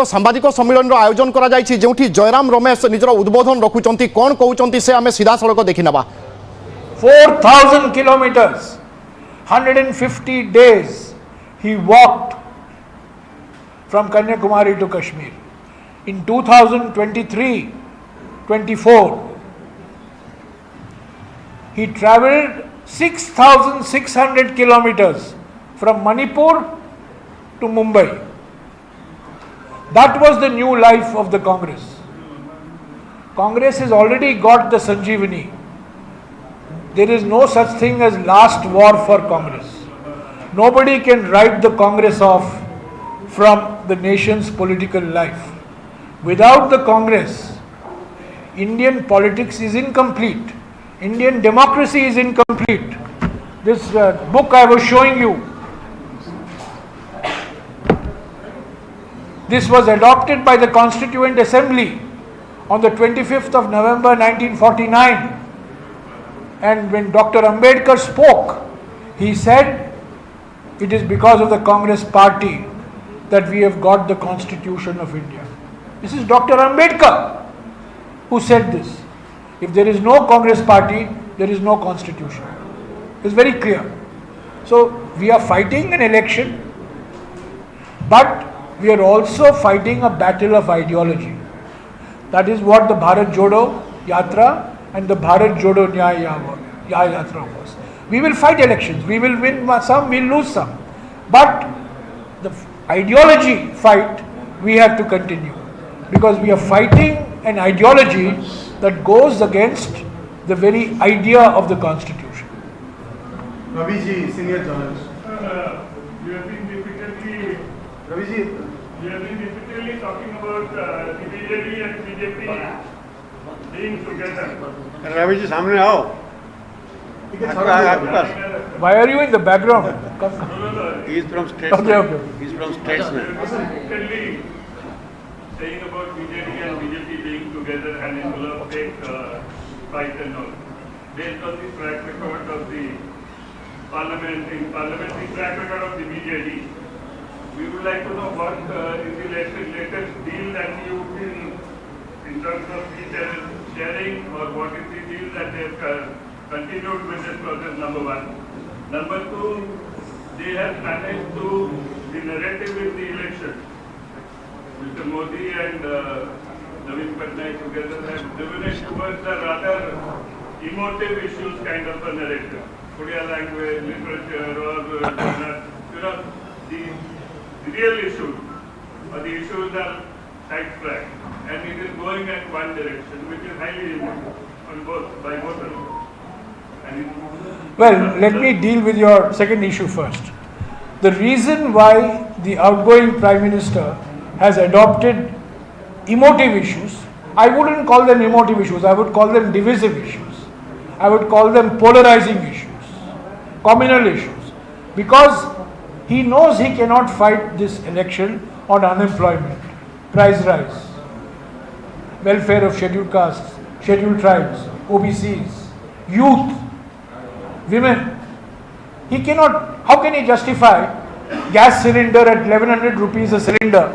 सांबादिक सम्मेलन आयोजन करा जायछि जेउठी जयराम रमेश निजर उद्बोधन रखुचंती कोन कहउचंती से आमे सीधा सड़क देखि नबा 4,000 kilometers 150 days he walked from Kanyakumari to Kashmir. In 2023-24 he travelled 6,600 kilometers from Manipur to Mumbai. That was the new life of the Congress. Congress has already got the Sanjeevani. There is no such thing as last war for Congress. Nobody can write the Congress off from the nation's political life. Without the Congress, Indian politics is incomplete. Indian democracy is incomplete. This book I was showing you, this was adopted by the Constituent Assembly on the 25th of November 1949. And when Dr. Ambedkar spoke, he said, it is because of the Congress party that we have got the Constitution of India. This is Dr. Ambedkar who said this. If there is no Congress party, there is no Constitution. It's very clear. So we are fighting an election, but we are also fighting a battle of ideology. That is what the Bharat Jodo Yatra and the Bharat Jodo Nyaya Yatra was. We will fight elections. We will win some, we will lose some. But the ideology fight, we have to continue. Because we are fighting an ideology that goes against the very idea of the Constitution. Raviji, senior journalist. You have been repeatedly talking about the BJD and BJP being together. Raviji, सामने आओ. Why are you in the background? He is from Statesman. Okay. He is from Statesman. Repeatedly saying about BJD and BJP being together and it will take fight and all. Based on the track record of the parliamentary track record of the BJD, we would like to know what is the latest deal that you feel in terms of the sharing, or what is the deal that they have continued with this process, number one. Number two, they have managed to, the narrative in the election, Mr. Modi and Naveen Patnaik together have driven it towards the rather emotive issues kind of a narrative. Odia language, literature, or the real issues, or the issues are sidetracked, and it is going in one direction, which is highly emotive by both of them. Well, let me deal with your second issue first. The reason why the outgoing Prime Minister has adopted emotive issues, I wouldn't call them emotive issues, I would call them divisive issues. I would call them polarizing issues, communal issues, because he knows he cannot fight this election on unemployment, price rise, welfare of scheduled castes, scheduled tribes, OBCs, youth, women. He cannot, how can he justify gas cylinder at 1100 rupees a cylinder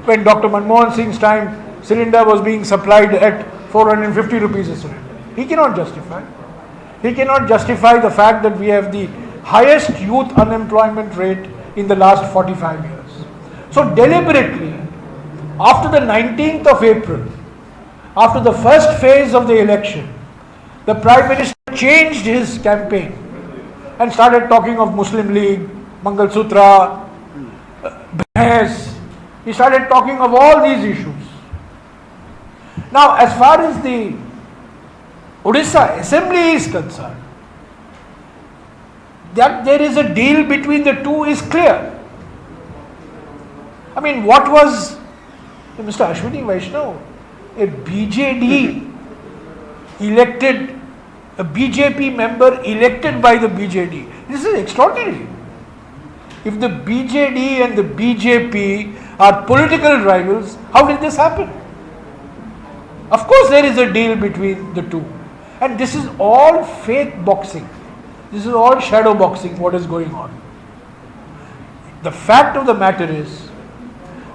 when Dr. Manmohan Singh's time cylinder was being supplied at 450 rupees a cylinder? He cannot justify. He cannot justify the fact that we have the highest youth unemployment rate in the last 45 years. So deliberately, after the 19th of April, after the first phase of the election, the Prime Minister changed his campaign and started talking of Muslim League, Mangal Sutra, Bhais. He started talking of all these issues. Now, as far as the Odisha Assembly is concerned, that there is a deal between the two is clear. I mean, what was Mr. Ashwini Vaishnav, a BJD elected, a BJP member elected by the BJD. This is extraordinary. If the BJD and the BJP are political rivals, how did this happen? Of course there is a deal between the two. And this is all fake boxing. This is all shadow boxing, what is going on. The fact of the matter is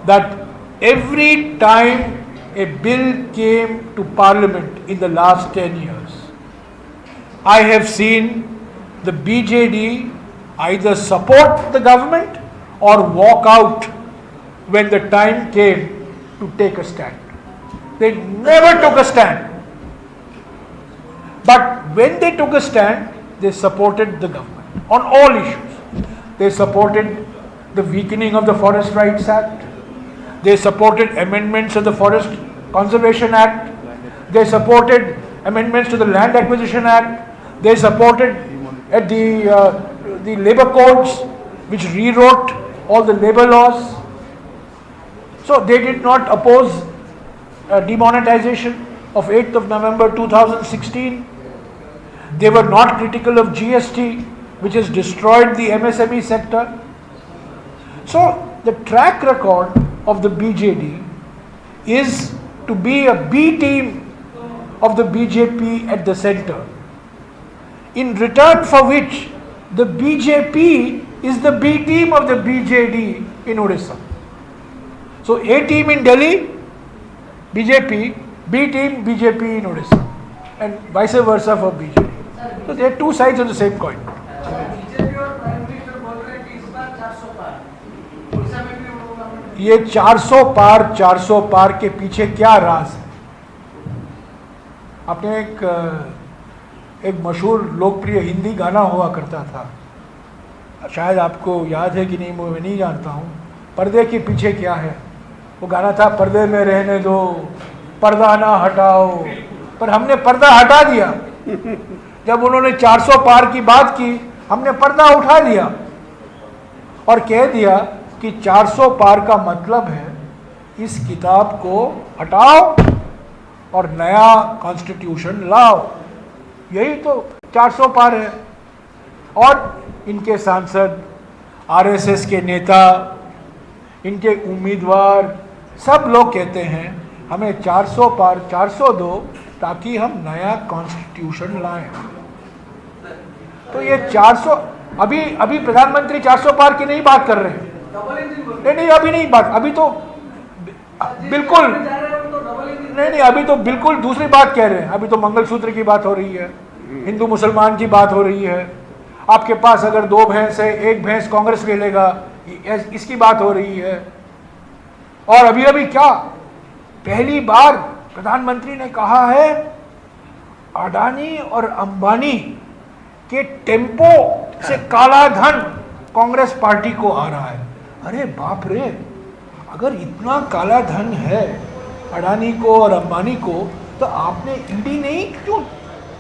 that every time a bill came to Parliament in the last 10 years, I have seen the BJD either support the government or walk out when the time came to take a stand. They never took a stand. But when they took a stand, they supported the government on all issues. They supported the weakening of the Forest Rights Act. They supported amendments of the Forest Conservation Act. They supported amendments to the Land Acquisition Act. They supported at the labor codes, which rewrote all the labor laws. So they did not oppose demonetization of 8th of November 2016. They were not critical of GST, which has destroyed the MSME sector. So the track record of the BJD is to be a B team of the BJP at the center, in return for which the BJP is the B team of the BJD in Odisha. So A team in Delhi, BJP, B team BJP in Odisha, and vice versa for BJP. So they are two sides of the same coin. BJP और prime minister बोल रहे हैं कि इस बार 400 पार, उड़ीसा में भी होगा। ये 400 पार के पीछे क्या राज है? आपने एक मशहूर लोकप्रिय हिंदी गाना हुआ करता था, शायद आपको याद है कि नहीं, मैं नहीं जानता हूँ। पर्दे के पीछे क्या है? वो गाना था, पर्दे में रहने दो, पर्दा ना हटाओ। पर हमने पर्दा हटा दिया। जब उन्होंने 400 पार की बात की, हमने पर्दा उठा दिया और कह दिया कि 400 पार का मतलब है इस किताब को हटाओ और नया कॉन्स्टिट्यूशन लाओ। यही तो 400 पार है। और इनके सांसद, आरएसएस के नेता, इनके उम्मीदवार, सब लोग कहते हैं हमें 400 पार 400 दो ताकि हम नया कॉन्स्टिट्यूशन लाएं। तो ये 400, अभी प्रधानमंत्री 400 पार की नहीं बात कर रहे हैं। नहीं, अभी नहीं बात, अभी तो बिल्कुल नहीं, अभी तो बिल्कुल दूसरी बात कह रहे हैं। अभी तो मंगलसूत्र की बात हो रही है, हिंदू मुसलमान की बात हो रही है। आपके पास अगर 2 भैंस है, 1 भैंस कांग्रेस ले लेगा, इसकी बात हो रही है। और अभी क्या, पहली बार प्रधानमंत्री ने कहा है अडानी और अंबानी के टेम्पो से काला धन कांग्रेस पार्टी को आ रहा है। अरे बाप रे, अगर इतना काला धन है अडानी को और अंबानी को, तो आपने ईडी नहीं क्यों